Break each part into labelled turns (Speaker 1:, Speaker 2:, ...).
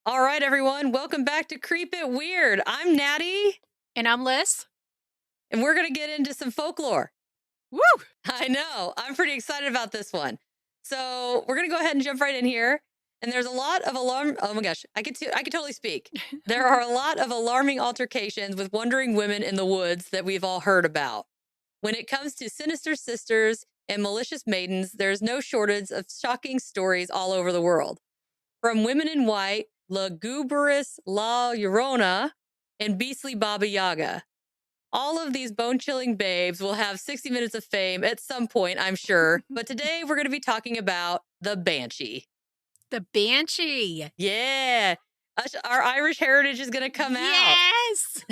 Speaker 1: All right, everyone, welcome back to Creep It Weird. I'm Natty,
Speaker 2: And I'm Liz.
Speaker 1: and we're going to get into some folklore.
Speaker 2: Woo!
Speaker 1: I know, I'm pretty excited about this one. So we're going to go ahead and jump right in here. And there's a lot of alarm. Oh my gosh, I could totally speak. There are a lot of alarming altercations with wandering women in the woods that we've all heard about. When it comes to sinister sisters and malicious maidens, there's no shortage of shocking stories all over the world. From Women in White, Lugubrious La Llorona, and Beastly Baba Yaga. All of these bone chilling babes will have 60 minutes of fame at some point, I'm sure. But today we're going to be talking about the Banshee.
Speaker 2: The Banshee.
Speaker 1: Yeah, our Irish heritage is going to come out.
Speaker 2: Yes!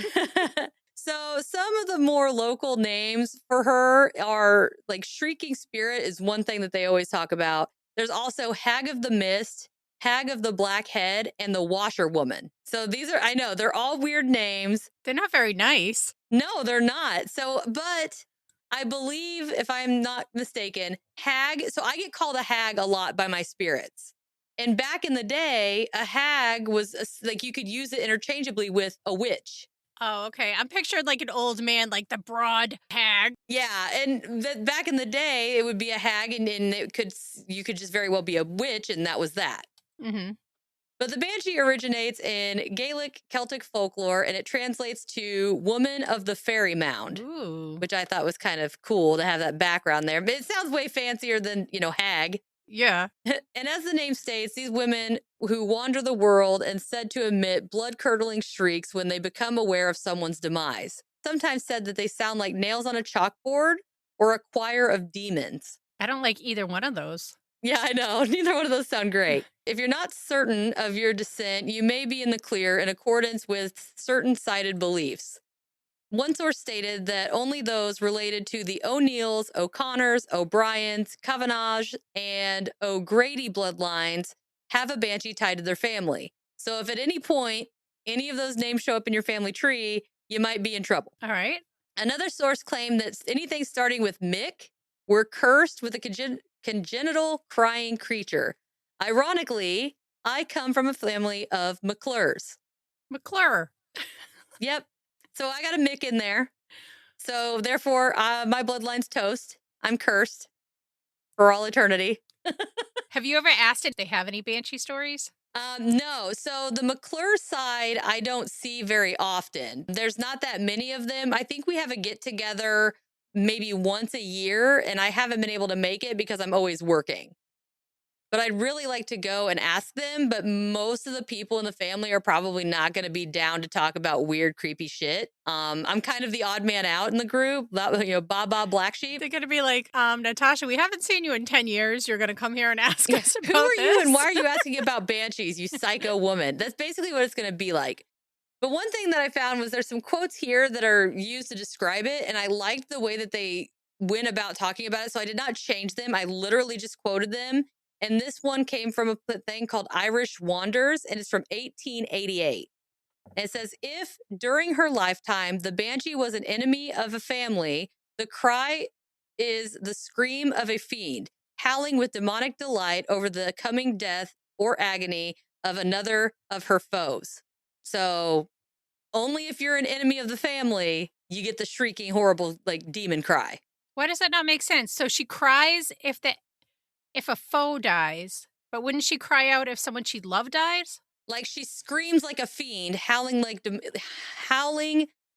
Speaker 1: So, some of the more local names for her are like Shrieking Spirit, is one thing that they always talk about. There's also Hag of the Mist, Hag of the Black Head, and the Washerwoman. So, these are, I know, they're all weird names.
Speaker 2: They're not very nice.
Speaker 1: No, they're not. So, but I believe, if I'm not mistaken, hag. So I get called a hag a lot by my spirits. And back in the day, a hag was like you could use it interchangeably with a witch.
Speaker 2: Oh, okay. I'm pictured like an old man, like the broad hag.
Speaker 1: Yeah, and back in the day, it would be a hag, and you could just very well be a witch, and that was that.
Speaker 2: Mm-hmm.
Speaker 1: But the banshee originates in Gaelic Celtic folklore, and it translates to "woman of the fairy mound,"
Speaker 2: Ooh.
Speaker 1: which I thought was kind of cool to have that background there. But it sounds way fancier than, hag.
Speaker 2: Yeah.
Speaker 1: And as the name states, these women who wander the world and said to emit blood-curdling shrieks when they become aware of someone's demise. Sometimes said that they sound like nails on a chalkboard or a choir of demons.
Speaker 2: I don't like either one of those.
Speaker 1: Yeah, I know. Neither one of those sound great. If you're not certain of your descent, you may be in the clear in accordance with certain cited beliefs. One source stated that only those related to the O'Neills, O'Connors, O'Briens, Kavanagh, and O'Grady bloodlines have a banshee tied to their family. So if at any point any of those names show up in your family tree, you might be in trouble.
Speaker 2: All right.
Speaker 1: Another source claimed that anything starting with Mick were cursed with a congenital crying creature. Ironically, I come from a family of McClures.
Speaker 2: McClure.
Speaker 1: Yep. So I got a Mick in there. So therefore, my bloodline's toast. I'm cursed for all eternity.
Speaker 2: Have you ever asked if they have any Banshee stories?
Speaker 1: No. So the McClure side, I don't see very often. There's not that many of them. I think we have a get together maybe once a year, and I haven't been able to make it because I'm always working. But I'd really like to go and ask them. But most of the people in the family are probably not going to be down to talk about weird, creepy shit. I'm kind of the odd man out in the group, Baba Black Sheep.
Speaker 2: They're going to be like, Natasha, we haven't seen you in 10 years. You're going to come here and ask us about
Speaker 1: Who are
Speaker 2: this?
Speaker 1: you and why are you asking about banshees, you psycho woman? That's basically what it's going to be like. But one thing that I found was there's some quotes here that are used to describe it. And I liked the way that they went about talking about it. So I did not change them. I literally just quoted them. And this one came from a thing called Irish Wanders, and it's from 1888. And it says, if during her lifetime the banshee was an enemy of a family, the cry is the scream of a fiend, howling with demonic delight over the coming death or agony of another of her foes. So only if you're an enemy of the family, you get the shrieking, horrible, like demon cry.
Speaker 2: Why does that not make sense? So she cries if a foe dies, but wouldn't she cry out if someone she loved dies?
Speaker 1: Like she screams like a fiend, howling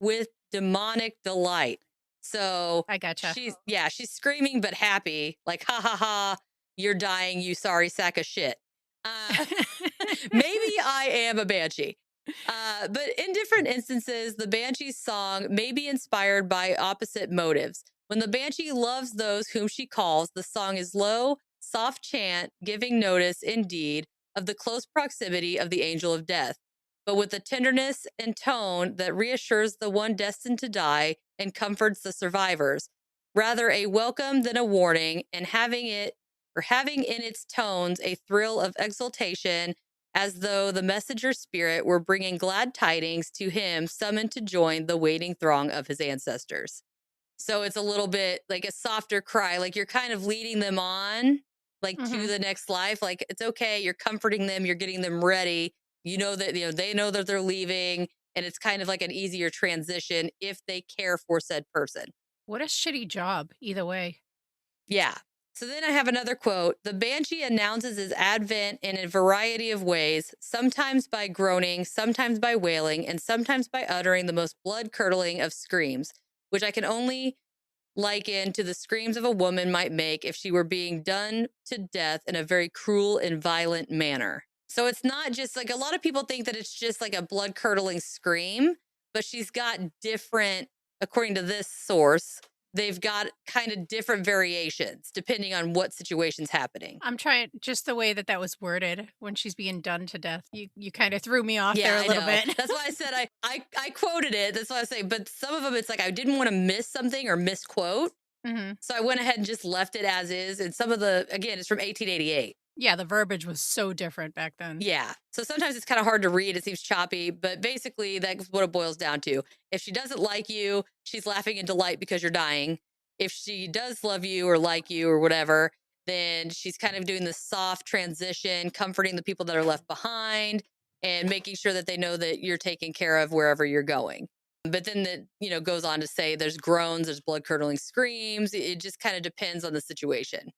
Speaker 1: with demonic delight. So
Speaker 2: I gotcha.
Speaker 1: She's screaming but happy, like ha ha ha, you're dying, you sorry sack of shit. Maybe I am a banshee. But in different instances, the banshee's song may be inspired by opposite motives. When the banshee loves those whom she calls, the song is low, soft chant, giving notice, indeed, of the close proximity of the angel of death, but with a tenderness and tone that reassures the one destined to die and comforts the survivors. Rather a welcome than a warning, and having in its tones a thrill of exultation, as though the messenger spirit were bringing glad tidings to him summoned to join the waiting throng of his ancestors. So it's a little bit like a softer cry, like you're kind of leading them on, like to the next life. Like it's okay, you're comforting them, you're getting them ready. you know that they know that they're leaving, and it's kind of like an easier transition if they care for said person.
Speaker 2: What a shitty job, either way.
Speaker 1: Yeah. So then I have another quote. The banshee announces its advent in a variety of ways, sometimes by groaning, sometimes by wailing, and sometimes by uttering the most blood curdling of screams, which I can only liken to the screams of a woman might make if she were being done to death in a very cruel and violent manner. So it's not just like a lot of people think that it's just like a blood curdling scream, but she's got different, according to this source, they've got kind of different variations depending on what situation's happening.
Speaker 2: I'm trying just the way that that was worded when she's being done to death. You kind of threw me off there
Speaker 1: Yeah,
Speaker 2: a
Speaker 1: I
Speaker 2: little
Speaker 1: know.
Speaker 2: bit.
Speaker 1: That's why I said I quoted it. That's why I say, but some of them it's like I didn't want to miss something or misquote.
Speaker 2: Mhm.
Speaker 1: So I went ahead and just left it as is. And some of the, again, it's from 1888.
Speaker 2: Yeah, the verbiage was so different back then.
Speaker 1: Yeah. So sometimes it's kind of hard to read. It seems choppy, but basically that's what it boils down to. If she doesn't like you, she's laughing in delight because you're dying. If she does love you or like you or whatever, then she's kind of doing this soft transition, comforting the people that are left behind and making sure that they know that you're taken care of wherever you're going. But then the, goes on to say there's groans, there's blood curdling screams. It just kind of depends on the situation.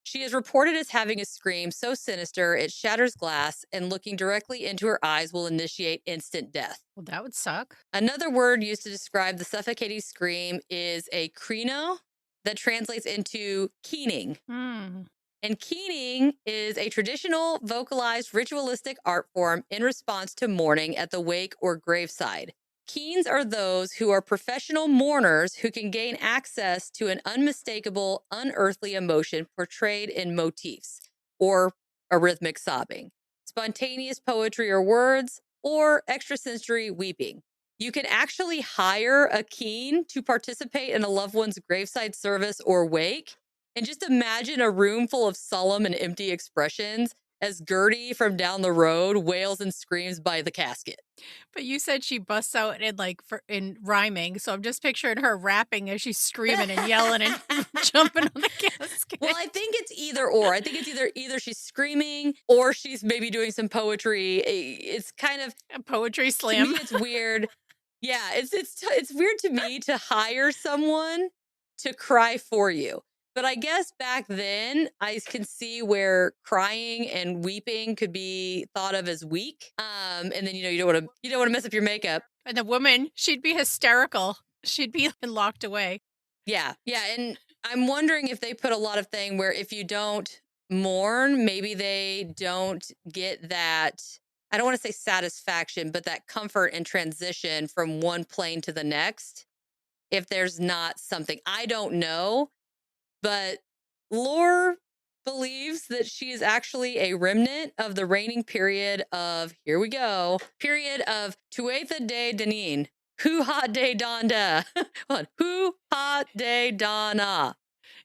Speaker 1: She is reported as having a scream so sinister it shatters glass, and looking directly into her eyes will initiate instant death.
Speaker 2: Well, that would suck.
Speaker 1: Another word used to describe the suffocating scream is a crino that translates into keening.
Speaker 2: Hmm.
Speaker 1: And keening is a traditional vocalized ritualistic art form in response to mourning at the wake or graveside. Keens are those who are professional mourners who can gain access to an unmistakable, unearthly emotion portrayed in motifs or a rhythmic sobbing, spontaneous poetry or words, or extrasensory weeping. You can actually hire a keen to participate in a loved one's graveside service or wake. And just imagine a room full of solemn and empty expressions as Gertie from down the road wails and screams by the casket.
Speaker 2: But you said she busts out in in rhyming, so I'm just picturing her rapping as she's screaming and yelling and jumping on the casket.
Speaker 1: Well, I think it's either or. I think it's either she's screaming or she's maybe doing some poetry. It's kind of
Speaker 2: A poetry
Speaker 1: to
Speaker 2: slam.
Speaker 1: me. It's weird. Yeah, it's weird to me to hire someone to cry for you. But I guess back then I can see where crying and weeping could be thought of as weak. And then you don't want to mess up your makeup.
Speaker 2: And the woman, she'd be hysterical. She'd be locked away.
Speaker 1: Yeah. Yeah. And I'm wondering if they put a lot of thing where if you don't mourn, maybe they don't get that, I don't want to say satisfaction, but that comfort and transition from one plane to the next. If there's not something, I don't know, but lore believes that she is actually a remnant of the reigning period of, here we go, period of Tuatha De Danann. Hoo ha de donda. Hoo ha de donna.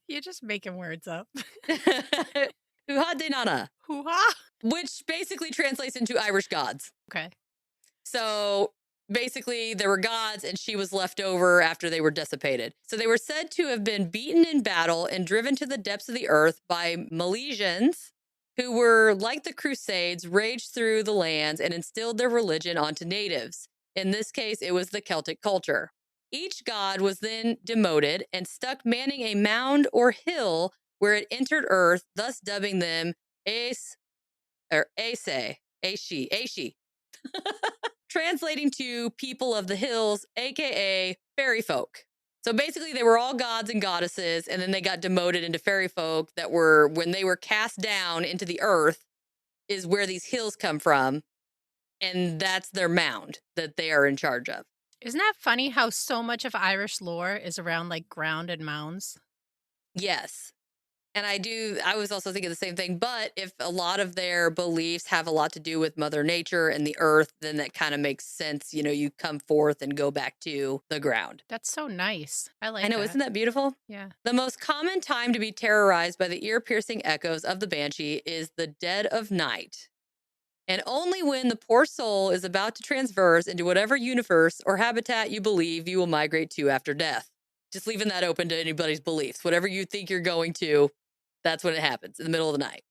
Speaker 2: You're just making words up.
Speaker 1: Hoo ha de nana.
Speaker 2: Hoo ha.
Speaker 1: Which basically translates into Irish gods.
Speaker 2: Okay.
Speaker 1: So basically, there were gods and she was left over after they were dissipated. So they were said to have been beaten in battle and driven to the depths of the earth by Milesians, who were, like the Crusades, raged through the lands and instilled their religion onto natives. In this case, it was the Celtic culture. Each god was then demoted and stuck manning a mound or hill where it entered earth, thus dubbing them Ace or Ace, Aishi, translating to people of the hills, aka fairy folk. So basically, they were all gods and goddesses, and then they got demoted into fairy folk that were, when they were cast down into the earth, is where these hills come from. And that's their mound that they are in charge of.
Speaker 2: Isn't that funny how so much of Irish lore is around ground and mounds?
Speaker 1: Yes. And I was also thinking the same thing. But if a lot of their beliefs have a lot to do with Mother Nature and the earth, then that kind of makes sense. You come forth and go back to the ground.
Speaker 2: That's so nice. I like
Speaker 1: I know,
Speaker 2: that.
Speaker 1: isn't that beautiful?
Speaker 2: Yeah.
Speaker 1: The most common time to be terrorized by the ear-piercing echoes of the banshee is the dead of night. And only when the poor soul is about to transverse into whatever universe or habitat you believe you will migrate to after death. Just leaving that open to anybody's beliefs. Whatever you think you're going to, that's when it happens, in the middle of the night.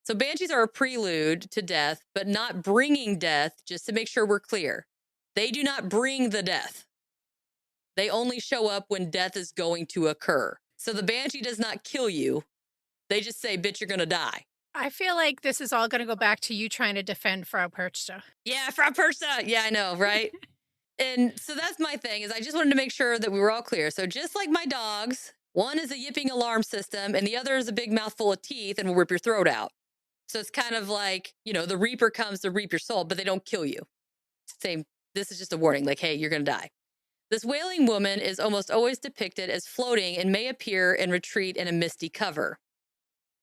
Speaker 1: So banshees are a prelude to death, but not bringing death, just to make sure we're clear. They do not bring the death. They only show up when death is going to occur. So the banshee does not kill you. They just say, bitch, you're going to die.
Speaker 2: I feel like this is all going to go back to you trying to defend Frau Perchta.
Speaker 1: Yeah, Frau Perchta. Yeah, I know, right? And so that's my thing is I just wanted to make sure that we were all clear. So just like my dogs, one is a yipping alarm system and the other is a big mouthful of teeth and will rip your throat out. So it's kind of like, the reaper comes to reap your soul, but they don't kill you. Same. This is just a warning like, hey, you're going to die. This wailing woman is almost always depicted as floating and may appear and retreat in a misty cover.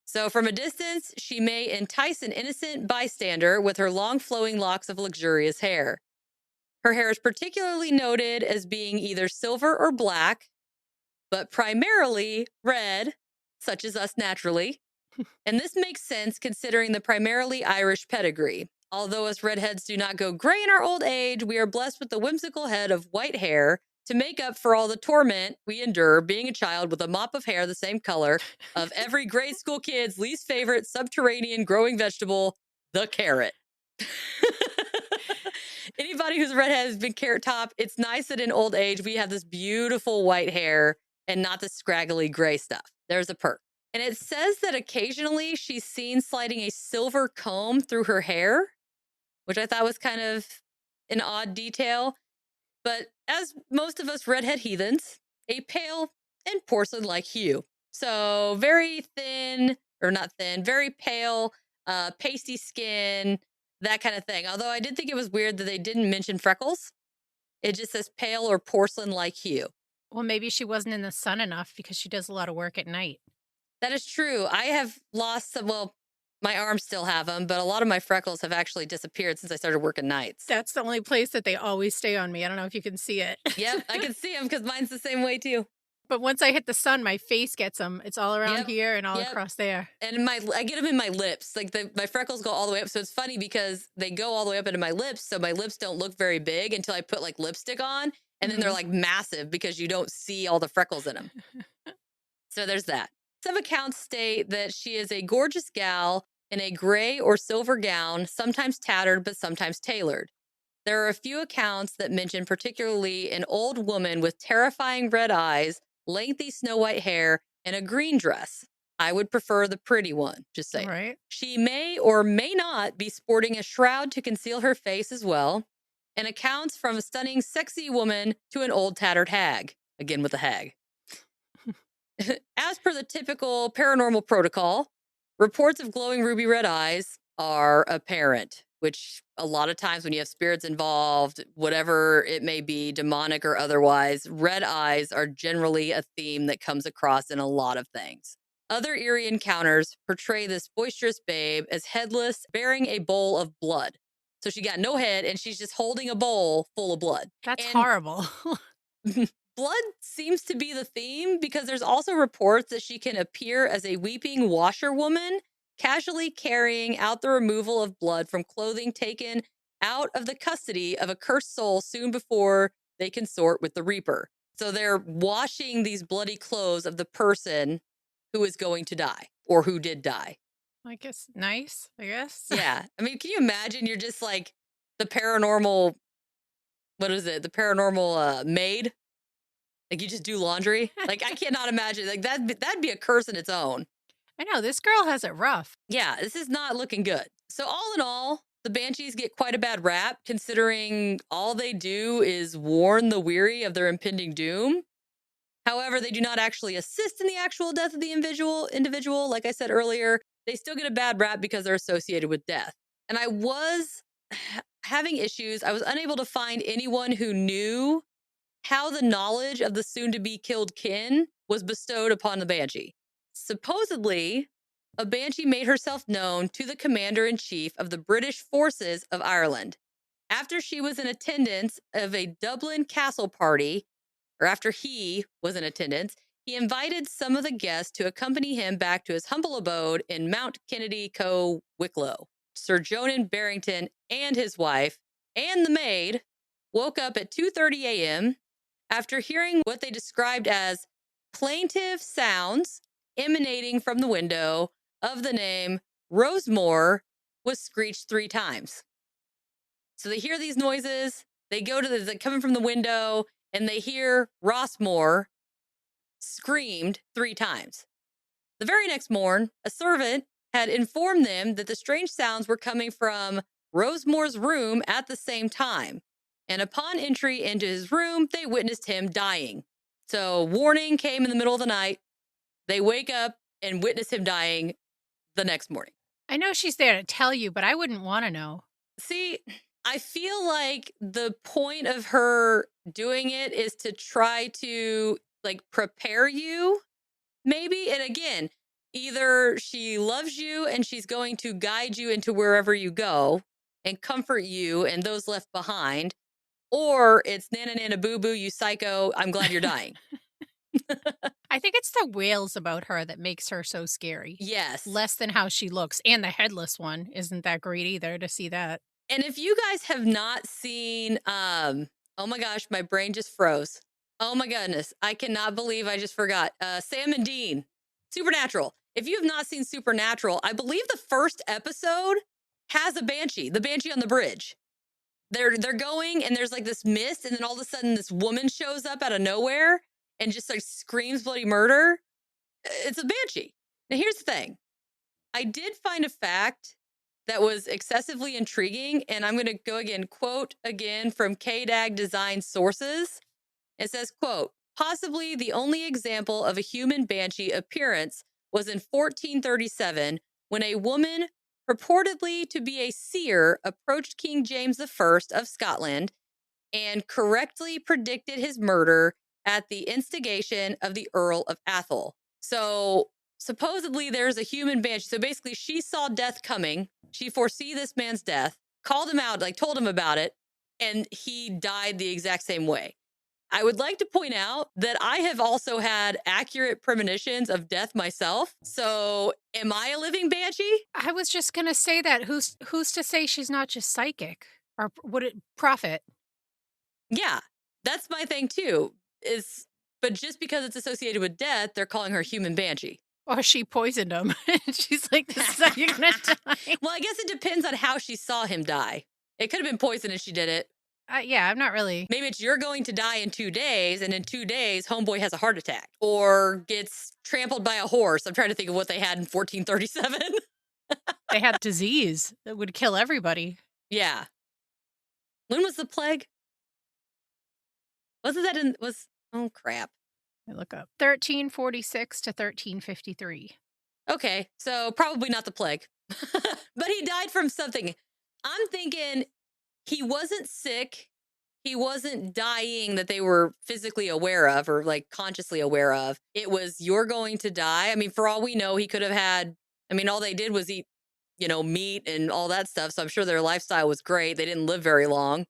Speaker 1: So from a distance, she may entice an innocent bystander with her long flowing locks of luxurious hair. Her hair is particularly noted as being either silver or black, but primarily red, such as us naturally. And this makes sense considering the primarily Irish pedigree. Although us redheads do not go gray in our old age, we are blessed with the whimsical head of white hair to make up for all the torment we endure being a child with a mop of hair the same color of every grade school kid's least favorite subterranean growing vegetable, the carrot. Anybody who's redhead has been carrot top. It's nice that in old age we have this beautiful white hair and not the scraggly gray stuff. There's a perk. And it says that occasionally she's seen sliding a silver comb through her hair, which I thought was kind of an odd detail. But as most of us redhead heathens, a pale and porcelain-like hue. So very thin, or not thin, very pale, pasty skin, that kind of thing. Although I did think it was weird that they didn't mention freckles. It just says pale or porcelain-like hue.
Speaker 2: Well, maybe she wasn't in the sun enough because she does a lot of work at night.
Speaker 1: That is true. I have lost some, well, my arms still have them, but a lot of my freckles have actually disappeared since I started working nights.
Speaker 2: That's the only place that they always stay on me. I don't know if you can see it.
Speaker 1: Yep, I can see them because mine's the same way too.
Speaker 2: But once I hit the sun, my face gets them. It's all around here and all across there.
Speaker 1: And I get them in my lips. Like my freckles go all the way up. So it's funny because they go all the way up into my lips. So my lips don't look very big until I put like lipstick on. And then they're like massive because you don't see all the freckles in them. So there's that. Some accounts state that she is a gorgeous gal in a gray or silver gown, sometimes tattered, but sometimes tailored. There are a few accounts that mention particularly an old woman with terrifying red eyes, lengthy snow white hair, and a green dress. I would prefer the pretty one, just saying.
Speaker 2: Right.
Speaker 1: She may or may not be sporting a shroud to conceal her face as well, and accounts from a stunning, sexy woman to an old tattered hag. Again with the hag. As per the typical paranormal protocol, reports of glowing ruby red eyes are apparent, which a lot of times when you have spirits involved, whatever it may be, demonic or otherwise, red eyes are generally a theme that comes across in a lot of things. Other eerie encounters portray this boisterous babe as headless, bearing a bowl of blood. So she got no head and she's just holding a bowl full of blood.
Speaker 2: That's horrible.
Speaker 1: Blood seems to be the theme because there's also reports that she can appear as a weeping washerwoman, casually carrying out the removal of blood from clothing taken out of the custody of a cursed soul soon before they consort with the Reaper. So they're washing these bloody clothes of the person who is going to die or who did die.
Speaker 2: I guess nice, I guess.
Speaker 1: Yeah. I mean, can you imagine you're just like the paranormal, what is it? The paranormal maid? Like you just do laundry? Like I cannot imagine. Like that'd be a curse in its own.
Speaker 2: I know, this girl has it rough.
Speaker 1: Yeah, this is not looking good. So all in all, the Banshees get quite a bad rap considering all they do is warn the weary of their impending doom. However, they do not actually assist in the actual death of the individual. Like I said earlier, they still get a bad rap because they're associated with death. And I was having issues. I was unable to find anyone who knew how the knowledge of the soon-to-be killed kin was bestowed upon the Banshee. Supposedly, a Banshee made herself known to the commander-in-chief of the British forces of Ireland. After she was in attendance of a Dublin castle party, or after he was in attendance, he invited some of the guests to accompany him back to his humble abode in Mount Kennedy Co. Wicklow. Sir Jonan Barrington and his wife, and the maid, woke up at 2:30 a.m., after hearing what they described as plaintive sounds emanating from the window of the name Rosemore was screeched 3 times. So they hear these noises, they go to the coming from the window, and they hear Rossmore screamed 3 times. The very next morn, a servant had informed them that the strange sounds were coming from Rosemore's room at the same time. And upon entry into his room, they witnessed him dying. So, warning came in the middle of the night. They wake up and witness him dying the next morning.
Speaker 2: I know she's there to tell you, but I wouldn't want to know.
Speaker 1: See, I feel like the point of her doing it is to try to like prepare you, maybe. And again, either she loves you and she's going to guide you into wherever you go and comfort you and those left behind, or it's Nana Nana Boo Boo, you psycho, I'm glad you're dying.
Speaker 2: I think it's the wails about her that makes her so scary.
Speaker 1: Yes.
Speaker 2: Less than how she looks. And the headless one isn't that great either to see that.
Speaker 1: And if you guys have not seen, oh my gosh, my brain just froze. Oh my goodness, I cannot believe I just forgot. Sam and Dean, Supernatural. If you have not seen Supernatural, I believe the first episode has a banshee, the banshee on the bridge. They're going and there's like this mist, and then all of a sudden this woman shows up out of nowhere and just like screams bloody murder. It's a banshee. Now here's the thing. I did find a fact that was excessively intriguing, and I'm going to go again, quote again from KDAG Design Sources. It says, quote, possibly the only example of a human banshee appearance was in 1437 when a woman purportedly to be a seer approached King James I of Scotland and correctly predicted his murder at the instigation of the Earl of Athol. So supposedly there's a human banshee. So basically she saw death coming. She foresee this man's death, called him out, like told him about it, and he died the exact same way. I would like to point out that I have also had accurate premonitions of death myself. So am I a living banshee?
Speaker 2: I was just going to say that. Who's to say she's not just psychic? Or would it profit?
Speaker 1: Yeah, that's my thing too. But just because it's associated with death, they're calling her human banshee.
Speaker 2: Or she poisoned him. She's like, this is how you're going to die.
Speaker 1: Well, I guess it depends on how she saw him die. It could have been poison if she did it.
Speaker 2: Yeah, I'm not really.
Speaker 1: Maybe it's you're going to die in 2 days, and in 2 days, homeboy has a heart attack or gets trampled by a horse. I'm trying to think of what they had in 1437.
Speaker 2: They had disease that would kill everybody.
Speaker 1: Yeah. When was the plague? Wasn't that oh crap.
Speaker 2: I look up 1346 to 1353.
Speaker 1: Okay, so probably not the plague. But he died from something. I'm thinking he wasn't sick. He wasn't dying that they were physically aware of or like consciously aware of. It was you're going to die. I mean, for all we know, he could have had, I mean, all they did was eat, meat and all that stuff. So I'm sure their lifestyle was great. They didn't live very long.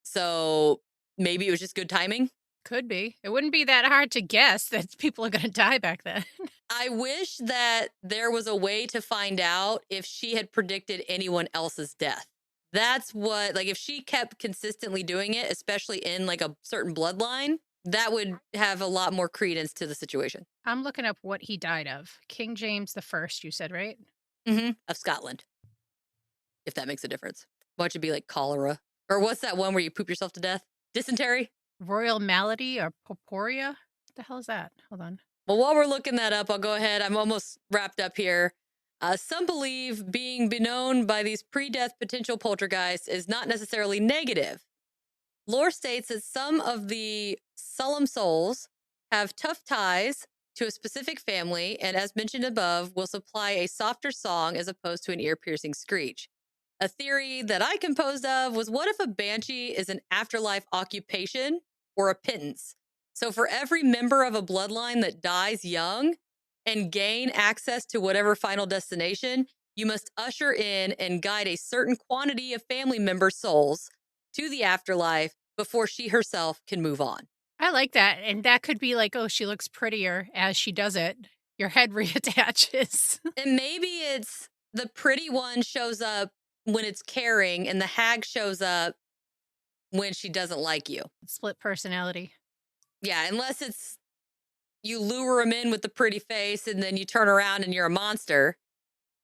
Speaker 1: So maybe it was just good timing.
Speaker 2: Could be. It wouldn't be that hard to guess that people are going to die back then.
Speaker 1: I wish that there was a way to find out if she had predicted anyone else's death. That's what, like, if she kept consistently doing it, especially in like a certain bloodline, that would have a lot more credence to the situation.
Speaker 2: I'm looking up what he died of. King James I, you said, right?
Speaker 1: Mm-hmm. Of Scotland. If that makes a difference. Why don't you be like cholera? Or what's that one where you poop yourself to death? Dysentery?
Speaker 2: Royal malady or purpurea? What the hell is that? Hold on.
Speaker 1: Well, while we're looking that up, I'll go ahead. I'm almost wrapped up here. Some believe being beknown by these pre-death potential poltergeists is not necessarily negative. Lore states that some of the solemn souls have tough ties to a specific family, and as mentioned above, will supply a softer song as opposed to an ear-piercing screech. A theory that I composed of was, what if a banshee is an afterlife occupation or a pittance? So for every member of a bloodline that dies young and gain access to whatever final destination, you must usher in and guide a certain quantity of family member souls to the afterlife before she herself can move on.
Speaker 2: I like that. And that could be like, oh, she looks prettier as she does it. Your head reattaches.
Speaker 1: And maybe it's the pretty one shows up when it's caring and the hag shows up when she doesn't like you.
Speaker 2: Split personality.
Speaker 1: Yeah, unless it's you lure him in with the pretty face and then you turn around and you're a monster.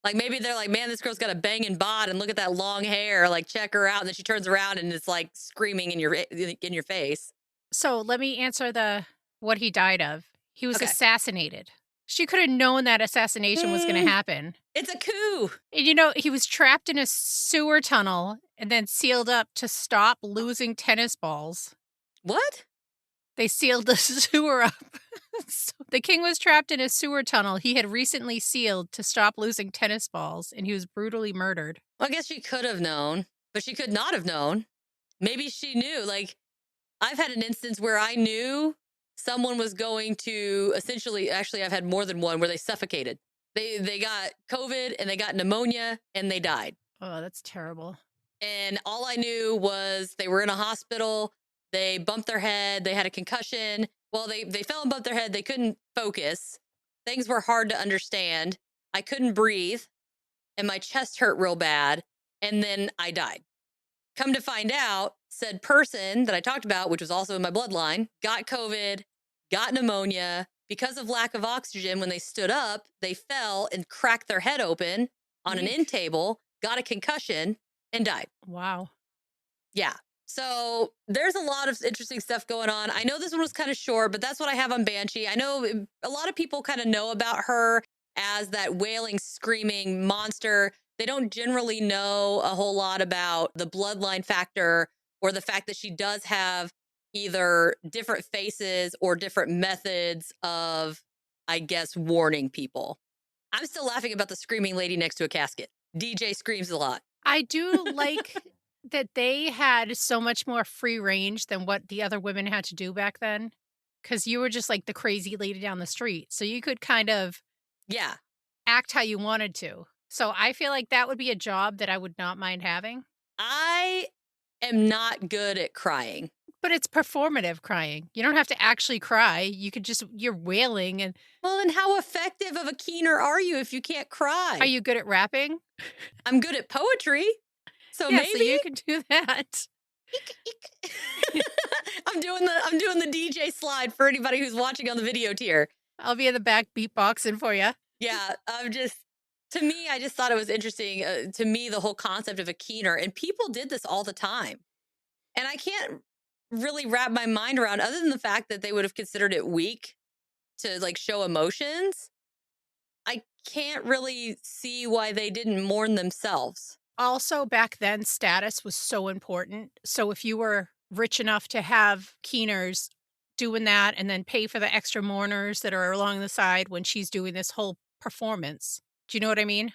Speaker 1: Like maybe they're like, man, this girl's got a banging bod and look at that long hair. Like check her out. And then she turns around and it's like screaming in your face.
Speaker 2: So let me answer what he died of. He was
Speaker 1: Okay.
Speaker 2: assassinated. She could have known that assassination was going to happen.
Speaker 1: It's a coup.
Speaker 2: And he was trapped in a sewer tunnel and then sealed up to stop losing tennis balls.
Speaker 1: What?
Speaker 2: They sealed the sewer up. So the king was trapped in a sewer tunnel he had recently sealed to stop losing tennis balls, and he was brutally murdered.
Speaker 1: Well, I guess she could have known, but she could not have known. Maybe she knew. Like, I've had an instance where I knew someone was going to actually, I've had more than one where they suffocated. They got COVID and they got pneumonia and they died.
Speaker 2: Oh, that's terrible.
Speaker 1: And all I knew was they were in a hospital. They bumped their head. They had a concussion. Well, they fell and bumped their head. They couldn't focus. Things were hard to understand. I couldn't breathe. And my chest hurt real bad. And then I died. Come to find out, said person that I talked about, which was also in my bloodline, got COVID, got pneumonia. Because of lack of oxygen, when they stood up, they fell and cracked their head open on an end table, got a concussion, and died.
Speaker 2: Wow.
Speaker 1: Yeah. So there's a lot of interesting stuff going on. I know this one was kind of short, but that's what I have on Banshee. I know a lot of people kind of know about her as that wailing, screaming monster. They don't generally know a whole lot about the bloodline factor or the fact that she does have either different faces or different methods of, I guess, warning people. I'm still laughing about the screaming lady next to a casket. DJ screams a lot.
Speaker 2: I do like that they had so much more free range than what the other women had to do back then. Because you were just like the crazy lady down the street. So you could kind of act how you wanted to. So I feel like that would be a job that I would not mind having.
Speaker 1: I am not good at crying.
Speaker 2: But it's performative crying. You don't have to actually cry. You could you're wailing. And
Speaker 1: well, then how effective of a keener are you if you can't cry?
Speaker 2: Are you good at rapping?
Speaker 1: I'm good at poetry. So
Speaker 2: yeah,
Speaker 1: maybe
Speaker 2: so you can do that.
Speaker 1: I'm doing the DJ slide for anybody who's watching on the video tier.
Speaker 2: I'll be in the back beatboxing for you.
Speaker 1: Yeah, to me, I just thought it was interesting. To me, the whole concept of a keener, and people did this all the time. And I can't really wrap my mind around, other than the fact that they would have considered it weak to like show emotions. I can't really see why they didn't mourn themselves.
Speaker 2: Also, back then, status was so important. So if you were rich enough to have keeners doing that and then pay for the extra mourners that are along the side when she's doing this whole performance. Do you know what I mean?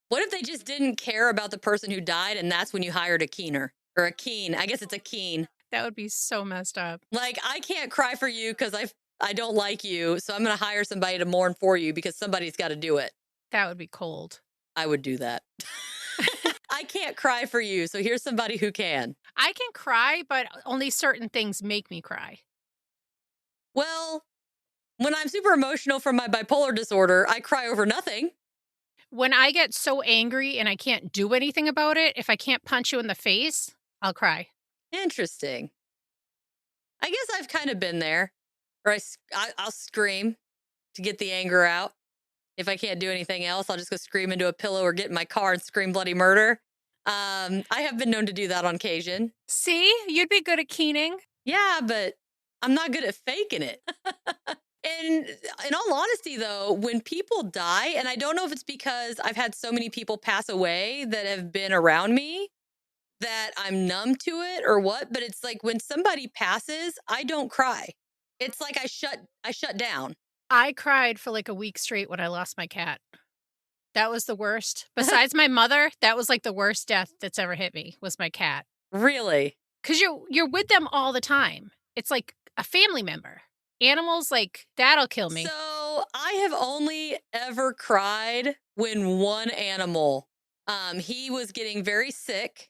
Speaker 1: What if they just didn't care about the person who died and that's when you hired a keener or a keen? I guess it's a keen.
Speaker 2: That would be so messed up.
Speaker 1: Like, I can't cry for you because I don't like you, so I'm going to hire somebody to mourn for you because somebody's got to do it.
Speaker 2: That would be cold.
Speaker 1: I would do that. I can't cry for you, so here's somebody who can.
Speaker 2: I can cry, but only certain things make me cry.
Speaker 1: Well, when I'm super emotional from my bipolar disorder, I cry over nothing.
Speaker 2: When I get so angry and I can't do anything about it, if I can't punch you in the face, I'll cry.
Speaker 1: Interesting. I guess I've kind of been there. Or I'll scream to get the anger out. If I can't do anything else, I'll just go scream into a pillow or get in my car and scream bloody murder. I have been known to do that on occasion.
Speaker 2: See? You'd be good at keening.
Speaker 1: Yeah, but I'm not good at faking it. And in all honesty, though, when people die, and I don't know if it's because I've had so many people pass away that have been around me that I'm numb to it or what, but it's like when somebody passes, I don't cry. It's like I shut down.
Speaker 2: I cried for like a week straight when I lost my cat. That was the worst. Besides my mother, that was like the worst death that's ever hit me was my cat.
Speaker 1: Really?
Speaker 2: Because you're with them all the time. It's like a family member. Animals, like, that'll kill me.
Speaker 1: So I have only ever cried when one animal, he was getting very sick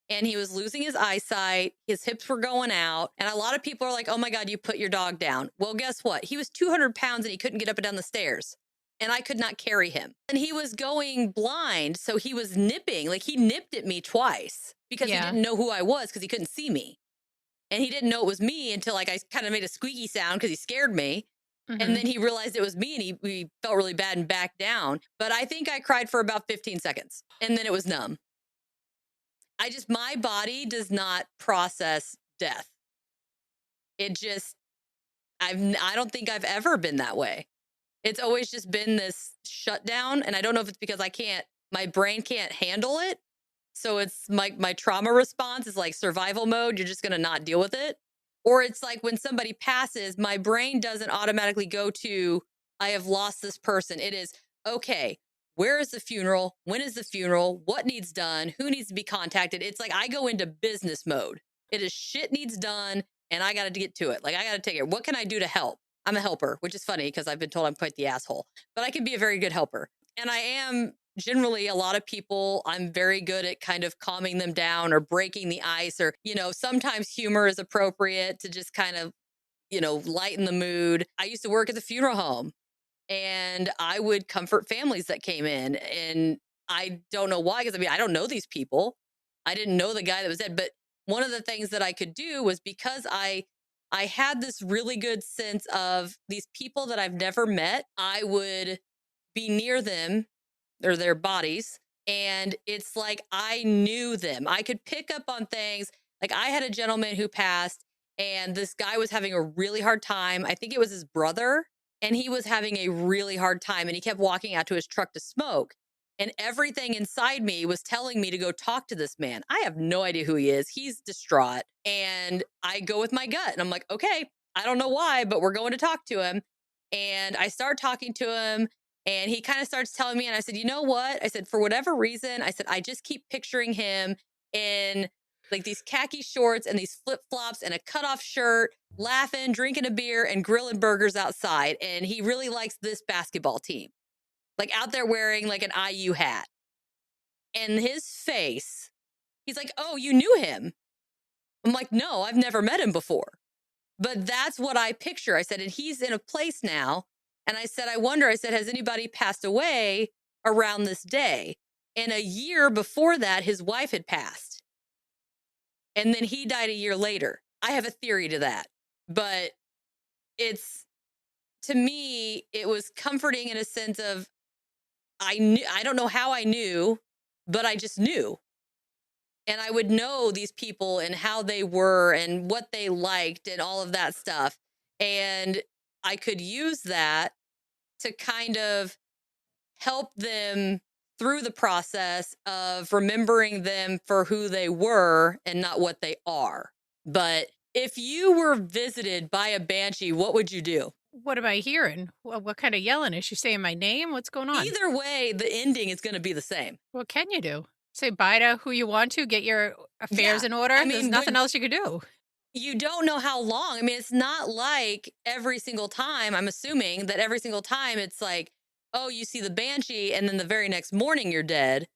Speaker 1: and he was losing his eyesight. His hips were going out. And a lot of people are like, oh my God, you put your dog down. Well, guess what? He was 200 pounds and he couldn't get up and down the stairs. And I could not carry him. And he was going blind. So he was nipping. Like, he nipped at me twice because he didn't know who I was because he couldn't see me. And he didn't know it was me until like I kind of made a squeaky sound because he scared me. And then he realized it was me and he felt really bad and backed down. But I think I cried for about 15 seconds and then it was numb. My body does not process death. It just, I don't think I've ever been that way. It's always just been this shutdown. And I don't know if it's because my brain can't handle it. So it's my trauma response is like survival mode. You're just going to not deal with it. Or it's like when somebody passes, my brain doesn't automatically go to, I have lost this person. It is, okay, where is the funeral? When is the funeral? What needs done? Who needs to be contacted? It's like I go into business mode. It is shit needs done and I got to get to it. Like I got to take it. What can I do to help? I'm a helper, which is funny because I've been told I'm quite the asshole, but I can be a very good helper. And I am generally a lot of people, I'm very good at kind of calming them down or breaking the ice or, sometimes humor is appropriate to just kind of, lighten the mood. I used to work at the funeral home and I would comfort families that came in. And I don't know why, because I don't know these people. I didn't know the guy that was dead. But one of the things that I could do was because I had this really good sense of these people that I've never met, I would be near them or their bodies. And it's like I knew them. I could pick up on things. Like I had a gentleman who passed, and this guy was having a really hard time. I think it was his brother, and he was having a really hard time. And he kept walking out to his truck to smoke. And everything inside me was telling me to go talk to this man. I have no idea who he is. He's distraught. And I go with my gut. And I'm like, okay, I don't know why, but we're going to talk to him. And I start talking to him. And he kind of starts telling me, and I said, you know what? I said, for whatever reason, I said, I just keep picturing him in like these khaki shorts and these flip flops and a cutoff shirt, laughing, drinking a beer, and grilling burgers outside. And he really likes this basketball team, like out there wearing like an IU hat. And his face, he's like, oh, you knew him. I'm like, no, I've never met him before. But that's what I picture. I said, and he's in a place now. And I said, I wonder, I said, has anybody passed away around this day? And a year before that, his wife had passed. And then he died a year later. I have a theory to that. But to me, it was comforting in a sense of, I don't know how I knew, but I just knew. And I would know these people and how they were and what they liked and all of that stuff. And I could use that to kind of help them through the process of remembering them for who they were and not what they are. But if you were visited by a banshee, what would you do?
Speaker 2: What am I hearing? What kind of yelling? Is she saying my name? What's going on?
Speaker 1: Either way, the ending is going to be the same.
Speaker 2: What can you do? Say bye to who you want to, get your affairs in order? There's nothing else you could do.
Speaker 1: You don't know how long. It's not like every single time, I'm assuming that every single time it's like, oh, you see the banshee and then the very next morning you're dead.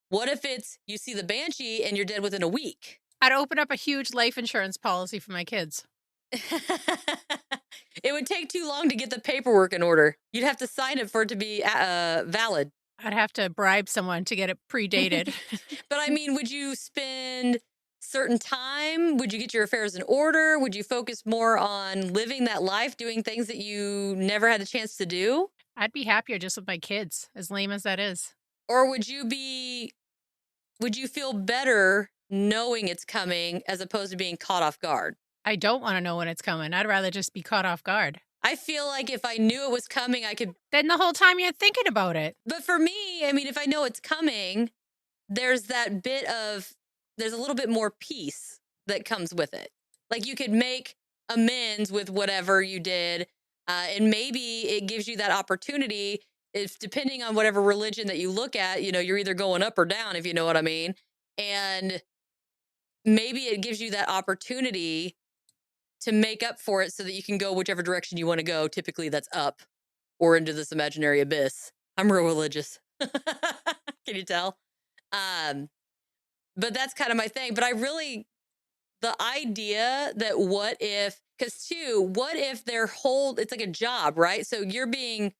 Speaker 1: What if it's you see the banshee and you're dead within a week?
Speaker 2: I'd open up a huge life insurance policy for my kids.
Speaker 1: It would take too long to get the paperwork in order. You'd have to sign it for it to be valid.
Speaker 2: I'd have to bribe someone to get it predated.
Speaker 1: But would you spend certain time? Would you get your affairs in order? Would you focus more on living that life, doing things that you never had a chance to do?
Speaker 2: I'd be happier just with my kids, as lame as that is.
Speaker 1: Or would you feel better knowing it's coming as opposed to being caught off guard?
Speaker 2: I don't want to know when it's coming. I'd rather just be caught off guard.
Speaker 1: I feel like if I knew it was coming, I could...
Speaker 2: Then the whole time you're thinking about it.
Speaker 1: But for me, if I know it's coming, there's a little bit more peace that comes with it. Like you could make amends with whatever you did. And maybe it gives you that opportunity if depending on whatever religion that you look at, you're either going up or down, if you know what I mean. And maybe it gives you that opportunity to make up for it so that you can go whichever direction you want to go. Typically that's up or into this imaginary abyss. I'm real religious. Can you tell? But that's kind of my thing. But the idea that what if it's like a job, right? So you're being,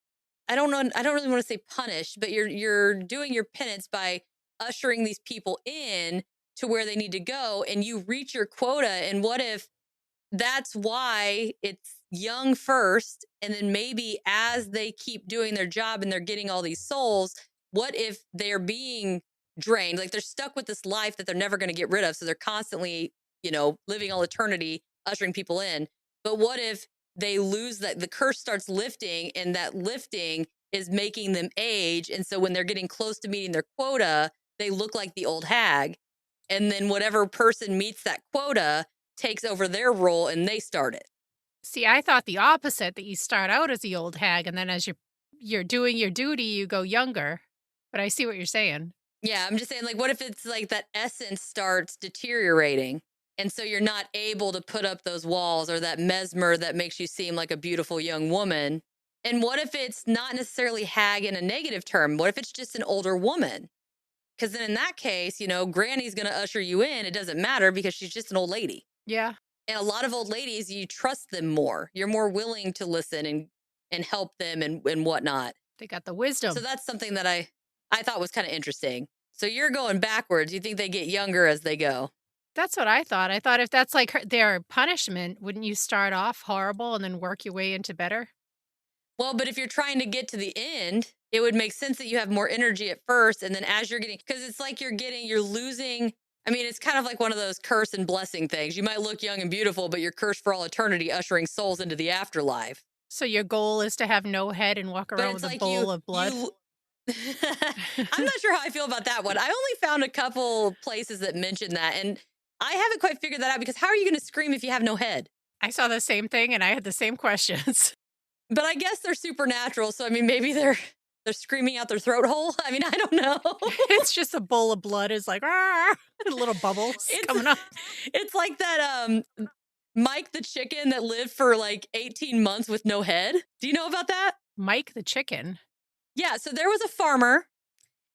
Speaker 1: I don't really want to say punished, but you're doing your penance by ushering these people in to where they need to go and you reach your quota. And what if that's why young first, and then maybe as they keep doing their job and they're getting all these souls, what if they're being drained? Like they're stuck with this life that they're never going to get rid of. So they're constantly, living all eternity, ushering people in. But what if they lose that? The curse starts lifting, and that lifting is making them age. And so when they're getting close to meeting their quota, they look like the old hag. And then whatever person meets that quota takes over their role and they start it.
Speaker 2: See, I thought the opposite, that you start out as the old hag and then as you're doing your duty, you go younger. But I see what you're saying.
Speaker 1: Yeah, I'm just saying, like, what if it's like that essence starts deteriorating? And so you're not able to put up those walls or that mesmer that makes you seem like a beautiful young woman. And what if it's not necessarily hag in a negative term? What if it's just an older woman? Because then in that case, Granny's going to usher you in. It doesn't matter because she's just an old lady.
Speaker 2: Yeah.
Speaker 1: And a lot of old ladies, you trust them more. You're more willing to listen and help them and whatnot.
Speaker 2: They got the wisdom.
Speaker 1: So that's something that I thought was kind of interesting. So you're going backwards. You think they get younger as they go?
Speaker 2: That's what I thought. I thought if that's like their punishment, wouldn't you start off horrible and then work your way into better?
Speaker 1: Well, but if you're trying to get to the end, it would make sense that you have more energy at first. And then as you're getting, because it's like you're losing. I mean, it's kind of like one of those curse and blessing things. You might look young and beautiful, but you're cursed for all eternity, ushering souls into the afterlife.
Speaker 2: So your goal is to have no head and walk around with a bowl of blood?
Speaker 1: I'm not sure how I feel about that one. I only found a couple places that mention that. And I haven't quite figured that out because how are you going to scream if you have no head?
Speaker 2: I saw the same thing and I had the same questions.
Speaker 1: But I guess they're supernatural. So, I mean, maybe they're screaming out their throat hole. I mean, I don't know.
Speaker 2: It's just a bowl of blood is like, little bubbles coming up.
Speaker 1: It's like that Mike the chicken that lived for like 18 months with no head. Do you know about that?
Speaker 2: Mike the chicken?
Speaker 1: Yeah. So there was a farmer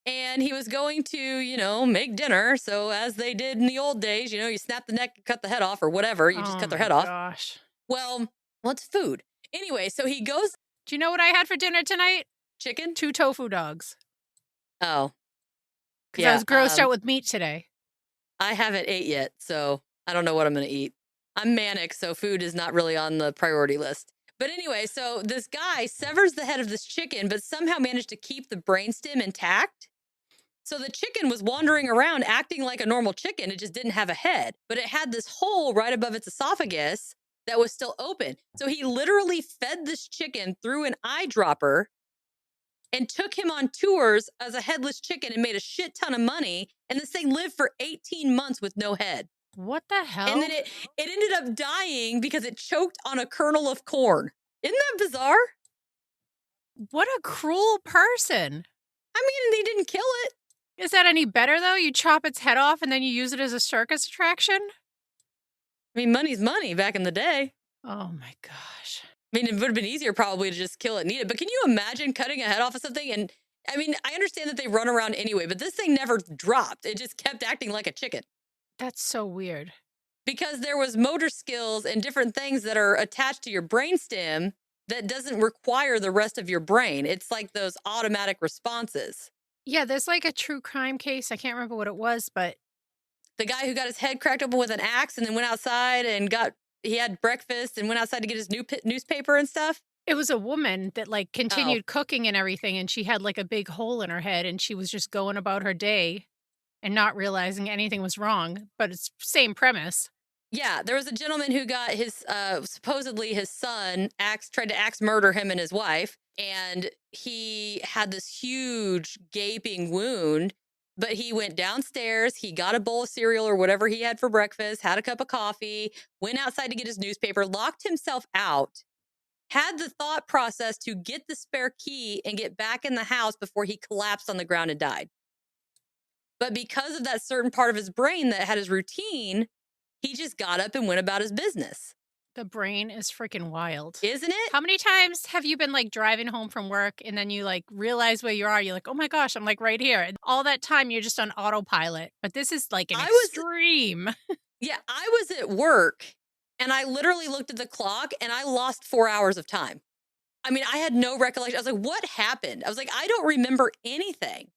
Speaker 1: and he was going to, make dinner. So as they did in the old days, you snap the neck, cut the head off or whatever. You just cut their head off.
Speaker 2: Gosh.
Speaker 1: Well, it's food. Anyway, so he goes.
Speaker 2: Do you know what I had for dinner tonight?
Speaker 1: Chicken?
Speaker 2: 2 tofu dogs.
Speaker 1: Oh.
Speaker 2: Because I was grossed out with meat today.
Speaker 1: I haven't ate yet, so I don't know what I'm going to eat. I'm manic, so food is not really on the priority list. But anyway, so this guy severs the head of this chicken, but somehow managed to keep the brainstem intact. So the chicken was wandering around acting like a normal chicken. It just didn't have a head, but it had this hole right above its esophagus that was still open. So he literally fed this chicken through an eyedropper and took him on tours as a headless chicken and made a shit ton of money. And this thing lived for 18 months with no head.
Speaker 2: What the hell?
Speaker 1: And then it ended up dying because it choked on a kernel of corn. Isn't that bizarre?
Speaker 2: What a cruel person.
Speaker 1: I mean, they didn't kill it.
Speaker 2: Is that any better, though? You chop its head off and then you use it as a circus attraction?
Speaker 1: I mean, money's money back in the day.
Speaker 2: Oh, my gosh.
Speaker 1: I mean, it would have been easier probably to just kill it and eat it. But can you imagine cutting a head off of something? And I mean, I understand that they run around anyway, but this thing never dropped. It just kept acting like a chicken.
Speaker 2: That's so weird.
Speaker 1: Because there was motor skills and different things that are attached to your brainstem that doesn't require the rest of your brain. It's like those automatic responses.
Speaker 2: Yeah, there's like a true crime case. I can't remember what it was, but
Speaker 1: the guy who got his head cracked open with an axe and then went outside and he had breakfast and went outside to get his newspaper and stuff.
Speaker 2: It was a woman that like continued cooking and everything, and she had like a big hole in her head, and she was just going about her day and not realizing anything was wrong. But it's same premise.
Speaker 1: Yeah, there was a gentleman who got his supposedly his son tried to axe murder him and his wife, and he had this huge gaping wound. But he went downstairs, he got a bowl of cereal or whatever he had for breakfast, had a cup of coffee, went outside to get his newspaper, locked himself out, had the thought process to get the spare key and get back in the house before he collapsed on the ground and died. But because of that certain part of his brain that had his routine, he just got up and went about his business.
Speaker 2: The brain is freaking wild.
Speaker 1: Isn't it?
Speaker 2: How many times have you been like driving home from work and then you like realize where you are? You're like, oh my gosh, I'm like right here. And all that time you're just on autopilot. But this is like an extreme.
Speaker 1: Yeah, I was at work and I literally looked at the clock and I lost 4 hours of time. I mean, I had no recollection. I was like, what happened? I was like, I don't remember anything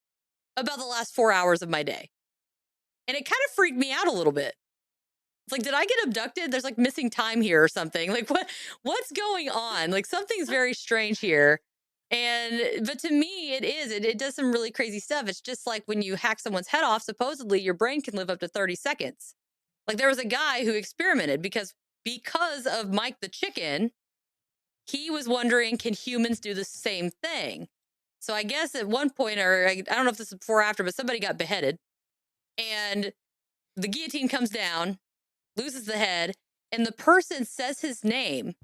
Speaker 1: about the last 4 hours of my day. And it kind of freaked me out a little bit. It's like, did I get abducted? There's like missing time here or something. Like what's going on? Like something's very strange here. And but to me, it does some really crazy stuff. It's just like when you hack someone's head off, supposedly your brain can live up to 30 seconds. Like there was a guy who experimented because of Mike the chicken, he was wondering, can humans do the same thing? So I guess at one point, or I don't know if this is before or after, but somebody got beheaded and the guillotine comes down, loses the head, and the person says his name,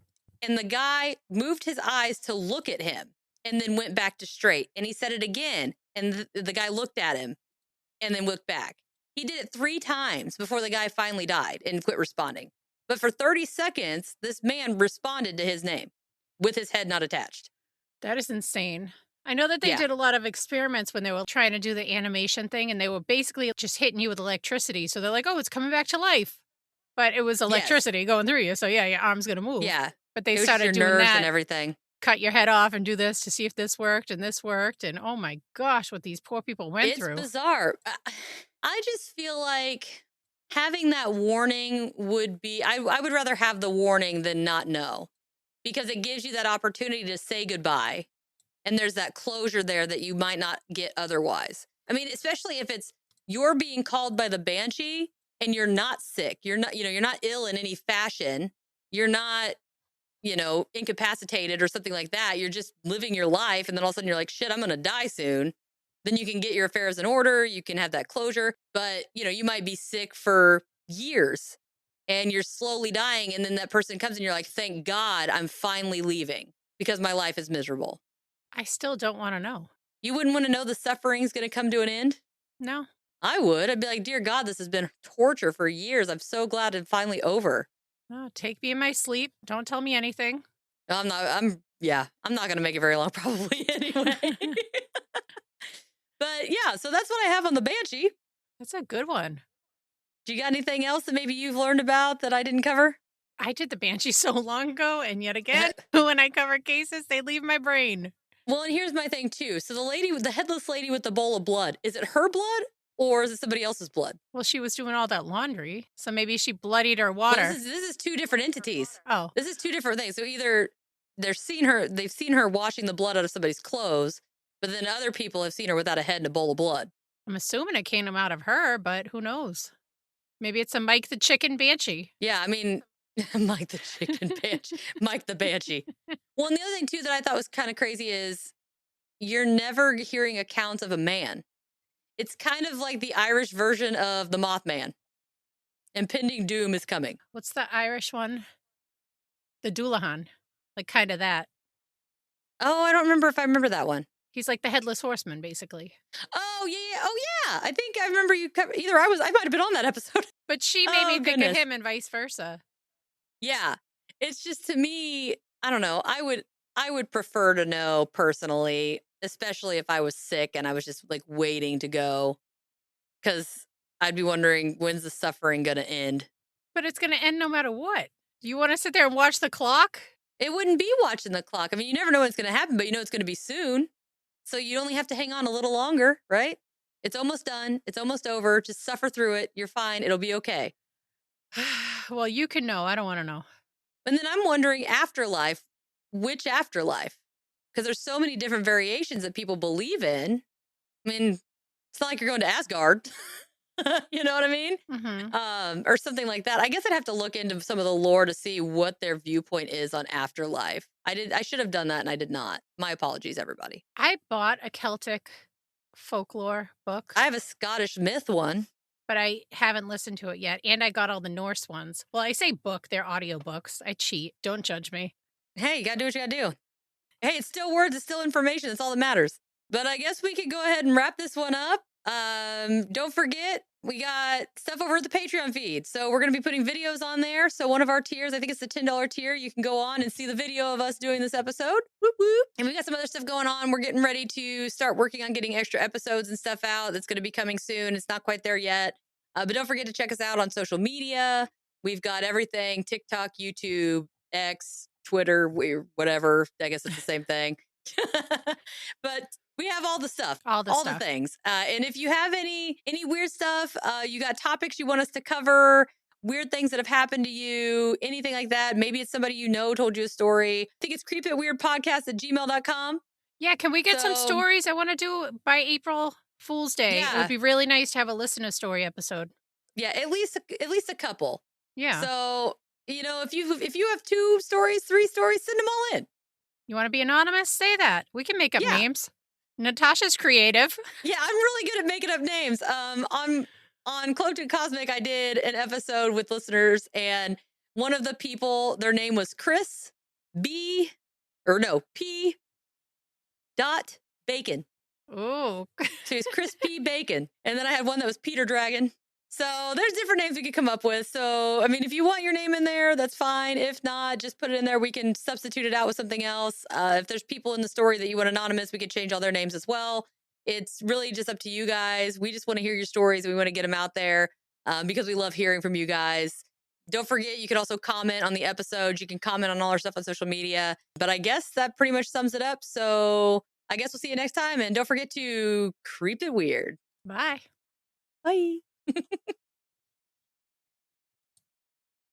Speaker 1: and the guy moved his eyes to look at him and then went back to straight. And he said it again, and the guy looked at him and then looked back. He did it 3 times before the guy finally died and quit responding. But for 30 seconds, this man responded to his name with his head not attached.
Speaker 2: That is insane. I know that they
Speaker 1: Yeah.
Speaker 2: did a lot of experiments when they were trying to do the animation thing, and they were basically just hitting you with electricity. So they're like, oh, it's coming back to life. But it was electricity going through you. So yeah, your arm's going to move.
Speaker 1: Yeah.
Speaker 2: But they
Speaker 1: It was just your
Speaker 2: started doing
Speaker 1: nerves
Speaker 2: that.
Speaker 1: and everything.
Speaker 2: Cut your head off and do this to see if this worked and this worked. And oh my gosh, what these poor people went through.
Speaker 1: It's bizarre. I just feel like having that warning would be, I would rather have the warning than not know, because it gives you that opportunity to say goodbye. And there's that closure there that you might not get otherwise. I mean, especially if it's you're being called by the Banshee and you're not sick. You're not, you're not ill in any fashion. You're not, incapacitated or something like that. You're just living your life. And then all of a sudden you're like, shit, I'm going to die soon. Then you can get your affairs in order. You can have that closure. But, you might be sick for years and you're slowly dying. And then that person comes and you're like, thank God I'm finally leaving because my life is miserable.
Speaker 2: I still don't want to know.
Speaker 1: You wouldn't want to know the suffering's going to come to an end?
Speaker 2: No.
Speaker 1: I would. I'd be like, dear God, this has been torture for years. I'm so glad it's finally over.
Speaker 2: No, take me in my sleep. Don't tell me anything.
Speaker 1: I'm not going to make it very long probably anyway. But yeah, so that's what I have on the Banshee.
Speaker 2: That's a good one.
Speaker 1: Do you got anything else that maybe you've learned about that I didn't cover?
Speaker 2: I did the Banshee so long ago, and yet again, when I cover cases, they leave my brain.
Speaker 1: Well, and here's my thing too. So the headless lady with the bowl of blood, is it her blood or is it somebody else's blood?
Speaker 2: Well, she was doing all that laundry, so maybe she bloodied her water.
Speaker 1: Well, this is 2 different entities.
Speaker 2: Oh.
Speaker 1: This is 2 different things. So either they've seen her washing the blood out of somebody's clothes, but then other people have seen her without a head and a bowl of blood.
Speaker 2: I'm assuming it came out of her, but who knows? Maybe it's a Mike the Chicken Banshee.
Speaker 1: Yeah, I mean, Mike the Chicken Banshee. Mike the Banshee. Well, and the other thing, too, that I thought was kind of crazy is you're never hearing accounts of a man. It's kind of like the Irish version of the Mothman. Impending doom is coming.
Speaker 2: What's the Irish one? The Doulahan. Like kind of that.
Speaker 1: Oh, I don't remember if I remember that one.
Speaker 2: He's like the headless horseman, basically.
Speaker 1: Oh, yeah. Oh, yeah. I think I remember you covered either I might have been on that episode.
Speaker 2: But she made me think of him and vice versa.
Speaker 1: Yeah. It's just, to me, I don't know. I would prefer to know personally, especially if I was sick and I was just like waiting to go, because I'd be wondering, when's the suffering going to end?
Speaker 2: But it's going to end no matter what. You want to sit there and watch the clock?
Speaker 1: It wouldn't be watching the clock. I mean, you never know when it's going to happen, but you know it's going to be soon. So you only have to hang on a little longer, right? It's almost done. It's almost over. Just suffer through it. You're fine. It'll be okay.
Speaker 2: Well, you can know. I don't want to know.
Speaker 1: And then I'm wondering, afterlife, which afterlife? Because there's so many different variations that people believe in. I mean, it's not like you're going to Asgard. You know what I mean?
Speaker 2: Mm-hmm.
Speaker 1: Or something like that. I guess I'd have to look into some of the lore to see what their viewpoint is on afterlife. I should have done that, and I did not. My apologies, everybody.
Speaker 2: I bought a Celtic folklore book.
Speaker 1: I have a Scottish myth one.
Speaker 2: But I haven't listened to it yet. And I got all the Norse ones. Well, I say book, they're audiobooks. I cheat. Don't judge me.
Speaker 1: Hey, you got to do what you got to do. Hey, it's still words. It's still information. That's all that matters. But I guess we could go ahead and wrap this one up. Don't forget, we got stuff over at the Patreon feed. So we're going to be putting videos on there. So one of our tiers, I think it's the $10 tier, you can go on and see the video of us doing this episode. Whoop, whoop. And we got some other stuff going on. We're getting ready to start working on getting extra episodes and stuff out. That's going to be coming soon. It's not quite there yet. But don't forget to check us out on social media. We've got everything: TikTok, YouTube, X, Twitter, whatever. I guess it's the same thing. But we have all the stuff, all the things. And if you have any weird stuff, you got topics you want us to cover, weird things that have happened to you, anything like that. Maybe it's somebody you know told you a story. I think it's creepitweirdpodcast@gmail.com.
Speaker 2: Yeah, can we get some
Speaker 1: So,
Speaker 2: stories? I want to do it by April Fool's Day. It would
Speaker 1: yeah.
Speaker 2: be really nice to have a listen to story episode.
Speaker 1: Yeah, at least a couple.
Speaker 2: Yeah.
Speaker 1: So, if you have 2 stories, 3 stories, send them all in.
Speaker 2: You want to be anonymous? Say that. We can make up
Speaker 1: Yeah.
Speaker 2: names. Natasha's creative.
Speaker 1: Yeah, I'm really good at making up names. On Cloaked and Cosmic, I did an episode with listeners, and one of the people, their name was Chris B, or no, P. Dot Bacon.
Speaker 2: Ooh.
Speaker 1: So he's Chris P. Bacon, and then I had one that was Peter Dragon. So there's different names we could come up with. So I mean, if you want your name in there, that's fine. If not, just put it in there. We can substitute it out with something else. If there's people in the story that you want anonymous, we could change all their names as well. It's really just up to you guys. We just want to hear your stories. We want to get them out there because we love hearing from you guys. Don't forget, you can also comment on the episodes. You can comment on all our stuff on social media. But I guess that pretty much sums it up. So I guess we'll see you next time. And don't forget to creep it weird.
Speaker 2: Bye.
Speaker 1: Bye.